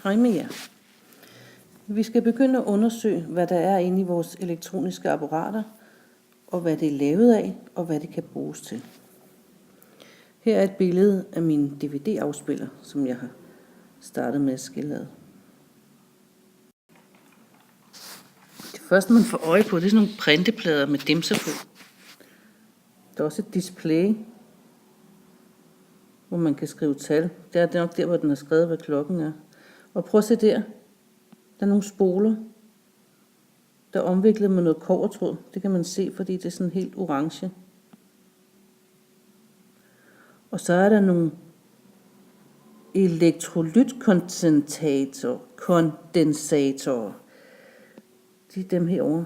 Hej med jer. Vi skal begynde at undersøge, hvad der er inde i vores elektroniske apparater, og hvad det er lavet af, og hvad det kan bruges til. Her er et billede af min DVD-afspiller, som jeg har startet med at skille ad. Det første, man får øje på, det er sådan nogle printeplader med dimser på. Der er også et display, hvor man kan skrive tal. Det er nok der, hvor den har skrevet, hvad klokken er. Og prøv at se der. Der er nogle spoler, der er omviklet med noget kobbertråd. Det kan man se, fordi det er sådan helt orange. Og så er der nogle elektrolytkondensatorer. De er dem herovre.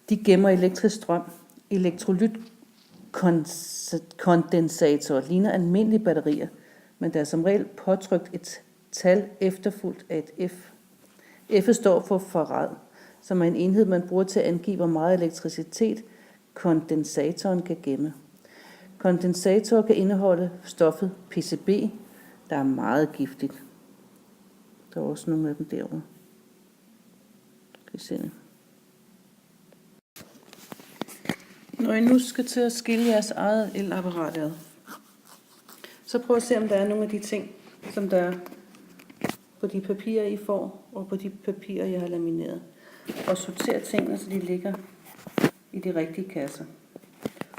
De gemmer elektrisk strøm. Elektrolytkondensatorer ligner almindelige batterier, men der er som regel påtrykt et tal efterfulgt af et F. F står for farad, som er en enhed, man bruger til at angive, hvor meget elektricitet kondensatoren kan gemme. Kondensatorer kan indeholde stoffet PCB, der er meget giftigt. Der er også nogle af dem derovre. Kan I se det? Når I nu skal til at skille jeres eget elapparat ad, så prøv at se, om der er nogle af de ting, som der er på de papirer, I får, og på de papirer, jeg har lamineret. Og sorter tingene, så de ligger i de rigtige kasser.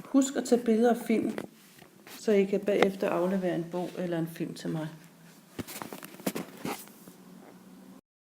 Husk at tage billeder og film, så I kan bagefter aflevere en bog eller en film til mig.